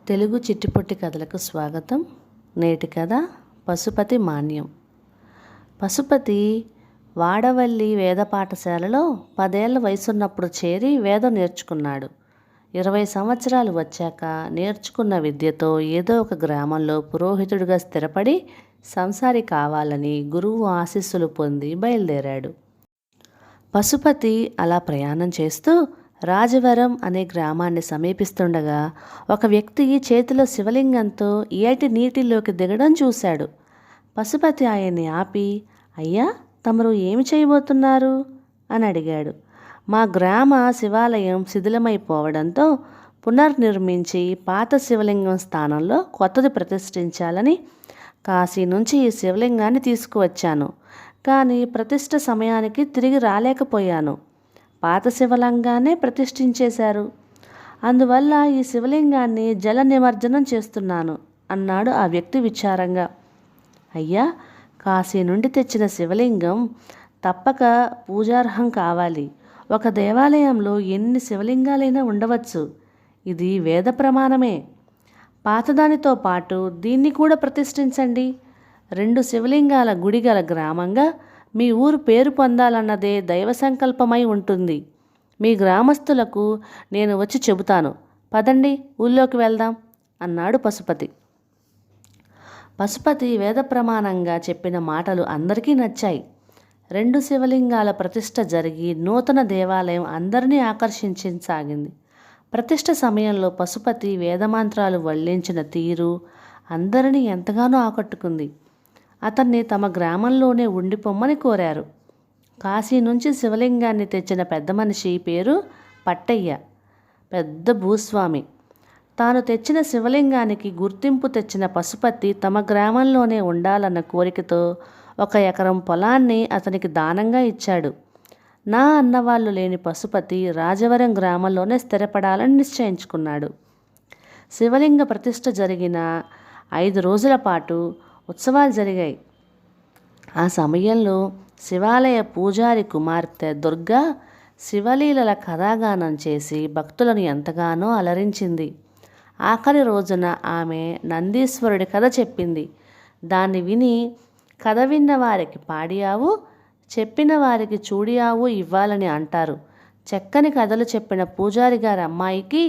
తెలుగు చిట్టిపొట్టి కథలకు స్వాగతం. నేటి కథ పశుపతి మాన్యం. పశుపతి వాడవల్లి వేద పాఠశాలలో 10 ఏళ్ల వయసున్నప్పుడు చేరి వేదం నేర్చుకున్నాడు. 20 సంవత్సరాలు వచ్చాక నేర్చుకున్న విద్యతో ఏదో ఒక గ్రామంలో పురోహితుడిగా స్థిరపడి సంసారి కావాలని గురువు ఆశీస్సులు పొంది బయలుదేరాడు. పశుపతి అలా ప్రయాణం చేస్తూ రాజవరం అనే గ్రామాన్ని సమీపిస్తుండగా ఒక వ్యక్తి చేతిలో శివలింగంతో ఏటి నీటిలోకి దిగడం చూశాడు. పశుపతి ఆయన్ని ఆపి, అయ్యా, తమరు ఏమి చేయబోతున్నారు అని అడిగాడు. మా గ్రామ శివాలయం శిథిలమైపోవడంతో పునర్నిర్మించి పాత శివలింగం స్థానంలో కొత్తది ప్రతిష్ఠించాలని కాశీ నుంచి ఈ శివలింగాన్ని తీసుకువచ్చాను. కానీ ప్రతిష్ఠ సమయానికి తిరిగి రాలేకపోయాను. పాత శివలింగాన్నే ప్రతిష్ఠించేశారు. అందువల్ల ఈ శివలింగాన్ని జల నిమజ్జనం చేస్తున్నాను అన్నాడు ఆ వ్యక్తి విచారంగా. అయ్యా, కాశీ నుండి తెచ్చిన శివలింగం తప్పక పూజార్హం కావాలి. ఒక దేవాలయంలో ఎన్ని శివలింగాలైనా ఉండవచ్చు. ఇది వేద ప్రమాణమే. పాతదానితో పాటు దీన్ని కూడా ప్రతిష్ఠించండి. 2 శివలింగాల గుడి గల గ్రామంగా మీ ఊరు పేరు పొందాలన్నదే దైవ సంకల్పమై ఉంటుంది. మీ గ్రామస్తులకు నేను వచ్చి చెబుతాను. పదండి, ఊళ్ళోకి వెళ్దాం అన్నాడు పశుపతి. పశుపతి వేద ప్రమాణంగా చెప్పిన మాటలు అందరికీ నచ్చాయి. 2 శివలింగాల ప్రతిష్ఠ జరిగి నూతన దేవాలయం అందరినీ ఆకర్షించసాగింది. ప్రతిష్ఠ సమయంలో పశుపతి వేదమంత్రాలు వల్లించిన తీరు అందరినీ ఎంతగానో ఆకట్టుకుంది. అతన్ని తమ గ్రామంలోనే ఉండిపోమ్మని కోరారు. కాశీ నుంచి శివలింగాన్ని తెచ్చిన పెద్ద మనిషి పేరు పట్టయ్య, పెద్ద భూస్వామి. తాను తెచ్చిన శివలింగానికి గుర్తింపు తెచ్చిన పశుపతి తమ గ్రామంలోనే ఉండాలన్న కోరికతో 1 ఎకరం పొలాన్ని అతనికి దానంగా ఇచ్చాడు. నా అన్నవాళ్ళు లేని పశుపతి రాజవరం గ్రామంలోనే స్థిరపడాలని నిశ్చయించుకున్నాడు. శివలింగ ప్రతిష్ఠ జరిగిన 5 రోజుల పాటు ఉత్సవాలు జరిగాయి. ఆ సమయంలో శివాలయ పూజారి కుమార్తె దుర్గా శివలీలల కథాగానం చేసి భక్తులను ఎంతగానో అలరించింది. ఆఖరి రోజున ఆమె నందీశ్వరుడి కథ చెప్పింది. దాన్ని విని కథ విన్న వారికి పాడియావు, చెప్పిన వారికి చూడియావు ఇవ్వాలని అంటారు. చక్కని కథలు చెప్పిన పూజారి గారి అమ్మాయికి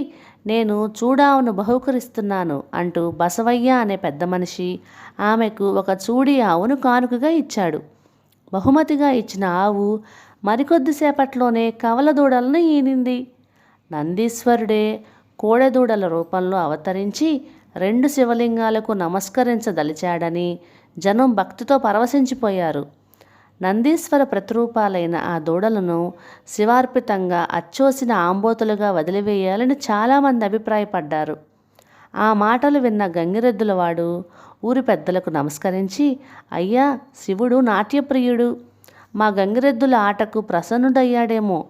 నేను చూడావును బహుకరిస్తున్నాను అంటూ బసవయ్య అనే పెద్ద మనిషి ఆమెకు 1 చూడి ఆవును కానుకగా ఇచ్చాడు. బహుమతిగా ఇచ్చిన ఆవు మరికొద్దిసేపట్లోనే కవల దూడలను ఈనింది. నందీశ్వరుడే కోడెదూడల రూపంలో అవతరించి 2 శివలింగాలకు నమస్కరించదలిచాడని జనం భక్తితో పరవశించిపోయారు. నందీశ్వర ప్రతిరూపాలైన ఆ దూడలను శివార్పితంగా అచ్చోసిన ఆంబోతులుగా వదిలివేయాలని చాలామంది అభిప్రాయపడ్డారు. ఆ మాటలు విన్న గంగిరెద్దులవాడు ఊరి పెద్దలకు నమస్కరించి, అయ్యా, శివుడు నాట్యప్రియుడు. మా గంగిరెద్దుల ఆటకు ప్రసన్నుడయ్యాడేమో.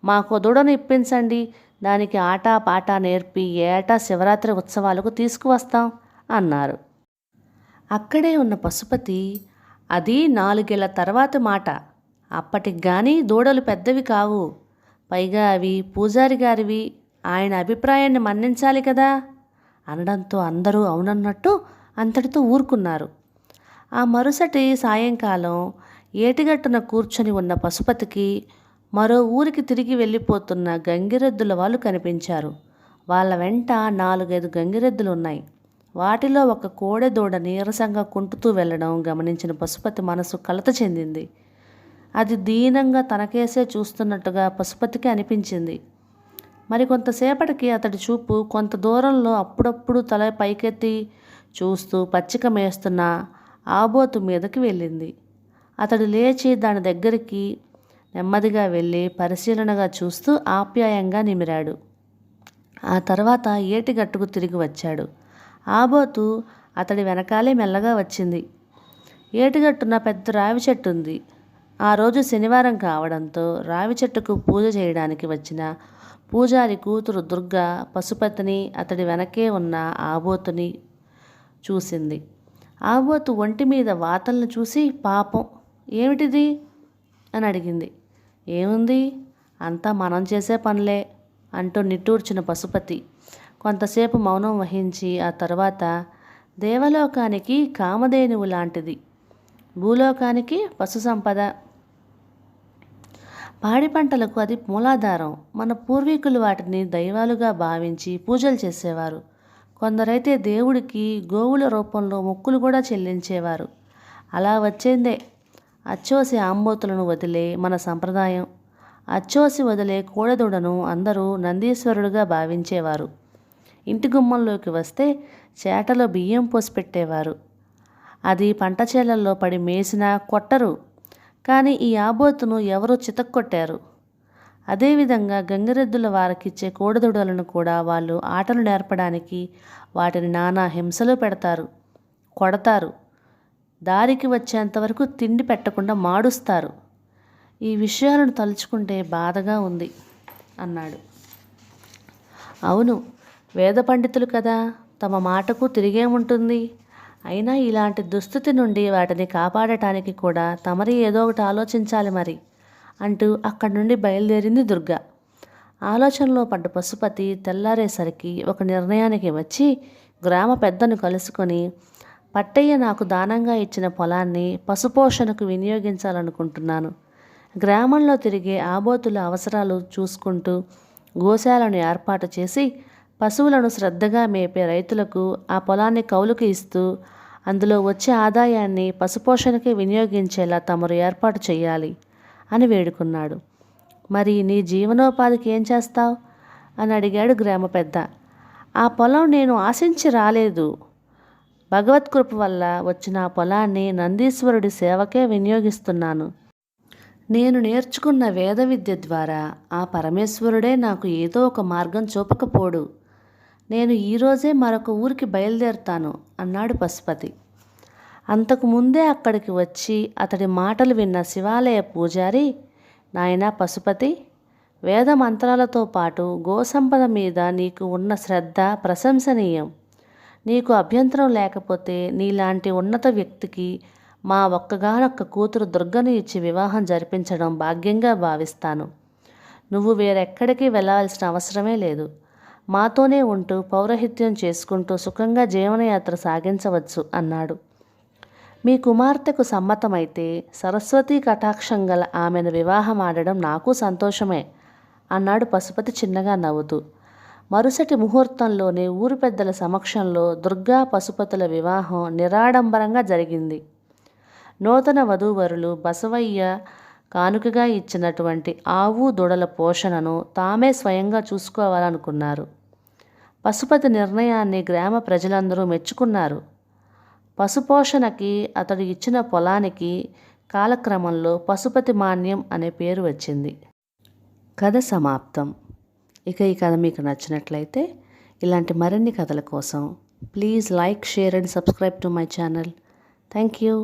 మాకు దూడను ఇప్పించండి. దానికి ఆట పాట నేర్పి ఏటా శివరాత్రి ఉత్సవాలకు తీసుకువస్తాం అన్నారు. అక్కడే ఉన్న పశుపతి, అది 4 ఏళ్ల తర్వాత మాట. అప్పటికి గాని దూడలు పెద్దవి కావు. పైగా అవి పూజారి గారివి. ఆయన అభిప్రాయాన్ని మన్నించాలి కదా అనడంతో అందరూ అవునన్నట్టు అంతటితో ఊరుకున్నారు. ఆ మరుసటి సాయంకాలం ఏటిగట్టున కూర్చొని ఉన్న పశుపతికి మరో ఊరికి తిరిగి వెళ్ళిపోతున్న గంగిరెద్దుల వాళ్ళు కనిపించారు. వాళ్ళ వెంట 4-5 గంగిరెద్దులు ఉన్నాయి. వాటిలో 1 కోడెదూడ నీరసంగా కుంటుతూ వెళ్ళడం గమనించిన పశుపతి మనసు కలత చెందింది. అది దీనంగా తనకేసే చూస్తున్నట్టుగా పశుపతికి అనిపించింది. మరికొంతసేపటికి అతడి చూపు కొంత దూరంలో అప్పుడప్పుడు తల పైకెత్తి చూస్తూ పచ్చిక మేస్తున్న ఆబోతు మీదకి వెళ్ళింది. అతడు లేచి దాని దగ్గరికి నెమ్మదిగా వెళ్ళి పరిశీలనగా చూస్తూ ఆప్యాయంగా నిమిరాడు. ఆ తర్వాత ఏటిగట్టుకు తిరిగి వచ్చాడు. ఆబోతు అతడి వెనకాలే మెల్లగా వచ్చింది. ఏటిగట్టున పెద్ద రావి చెట్టు ఉంది. ఆ రోజు శనివారం కావడంతో రావి చెట్టుకు పూజ చేయడానికి వచ్చిన పూజారి కూతురు దుర్గా పశుపతిని, అతడి వెనకే ఉన్న ఆబోతుని చూసింది. ఆబోతు ఒంటి మీద వాతలను చూసి, పాపం, ఏమిటిది అని అడిగింది. ఏముంది, అంతా మనం చేసే పనులే అంటూ నిట్టూర్చిన పశుపతి కొంతసేపు మౌనం వహించి ఆ తర్వాత, దేవలోకానికి కామధేనువు లాంటిది, భూలోకానికి పశు సంపద, పాడి పంటలకు అది మూలాధారం. మన పూర్వీకులు వాటిని దైవాలుగా భావించి పూజలు చేసేవారు. కొందరైతే దేవుడికి గోవుల రూపంలో మొక్కులు కూడా చెల్లించేవారు. అలా వచ్చిందే అచ్చోసి ఆంబోతులను వదిలే మన సంప్రదాయం. అచ్చోసి వదిలే కోడెదూడను అందరూ నందీశ్వరుడుగా భావించేవారు. ఇంటి గుమ్మంలోకి వస్తే చేటలో బియ్యం పోసి పెట్టేవారు. అది పంట చేలల్లో పడి మేసినా కొట్టరు. కానీ ఈ ఆబోతును ఎవరో చితక్కొట్టారు. అదేవిధంగా గంగిరెద్దుల వారికిచ్చే కోడెదూడలను కూడా వాళ్ళు ఆటలు నేర్పడానికి వాటిని నానా హింసలు పెడతారు, కొడతారు, దారికి వచ్చేంతవరకు తిండి పెట్టకుండా మాడుస్తారు. ఈ విషయాలను తలుచుకుంటే బాధగా ఉంది అన్నాడు. అవును, వేద పండితులు కదా, తమ మాటకు తిరిగేముంటుంది. అయినా ఇలాంటి దుస్థితి నుండి వాటిని కాపాడటానికి కూడా తమరి ఏదో ఒకటి ఆలోచించాలి మరి అంటూ అక్కడి నుండి బయలుదేరింది దుర్గ. ఆలోచనలో పడ్డ పశుపతి తెల్లారేసరికి ఒక నిర్ణయానికి వచ్చి గ్రామ పెద్దను కలుసుకొని, పట్టయ్య నాకు దానంగా ఇచ్చిన పొలాన్ని పశుపోషణకు వినియోగించాలనుకుంటున్నాను. గ్రామంలో తిరిగే ఆబోతుల అవసరాలు చూసుకుంటూ గోశాలను ఏర్పాటు చేసి పశువులను శ్రద్ధగా మేపే రైతులకు ఆ పొలాన్ని కౌలుకు ఇస్తూ అందులో వచ్చే ఆదాయాన్ని పశుపోషణకి వినియోగించేలా తమరు ఏర్పాటు చేయాలి అని వేడుకున్నాడు. మరి నీ జీవనోపాధికి ఏం చేస్తావు అని అడిగాడు గ్రామ పెద్ద. ఆ పొలం నేను ఆశించి రాలేదు. భగవత్కృప వల్ల వచ్చిన ఆ పొలాన్ని నందీశ్వరుడి సేవకే వినియోగిస్తున్నాను. నేను నేర్చుకున్న వేద విద్య ద్వారా ఆ పరమేశ్వరుడే నాకు ఏదో ఒక మార్గం చూపకపోడు. నేను ఈరోజే మరొక ఊరికి బయలుదేరుతాను అన్నాడు పశుపతి. అంతకుముందే అక్కడికి వచ్చి అతడి మాటలు విన్న శివాలయ పూజారి, నాయనా పశుపతి, వేద మంత్రాలతో పాటు గోసంపద మీద నీకు ఉన్న శ్రద్ధ ప్రశంసనీయం. నీకు అభ్యంతరం లేకపోతే నీలాంటి ఉన్నత వ్యక్తికి మా ఒక్కగానొక్క కూతురు దుర్గను ఇచ్చి వివాహం జరిపించడం భాగ్యంగా భావిస్తాను. నువ్వు వేరెక్కడికి వెళ్ళాల్సిన అవసరమే లేదు. మాతోనే ఉంటూ పౌరహిత్యం చేసుకుంటూ సుఖంగా జీవనయాత్ర సాగించవచ్చు అన్నాడు. మీ కుమార్తెకు సమ్మతమైతే సరస్వతీ కటాక్షం గల ఆమెను వివాహం ఆడడం నాకు సంతోషమే అన్నాడు పశుపతి చిన్నగా నవ్వుతూ. మరుసటి ముహూర్తంలోనే ఊరు పెద్దల సమక్షంలో దుర్గా పశుపతుల వివాహం నిరాడంబరంగా జరిగింది. నూతన వధూవరులు బసవయ్య కానుకగా ఇచ్చినటువంటి ఆవు దూడల పోషణను తామే స్వయంగా చూసుకోవాలనుకున్నారు. పశుపతి నిర్ణయాన్ని గ్రామ ప్రజలందరూ మెచ్చుకున్నారు. పశుపోషణకి అతడు ఇచ్చిన పొలానికి కాలక్రమంలో పశుపతి మాన్యం అనే పేరు వచ్చింది. కథ సమాప్తం. ఇక ఈ కథ మీకు నచ్చినట్లయితే ఇలాంటి మరిన్ని కథల కోసం please like, share and subscribe to my channel. Thank you.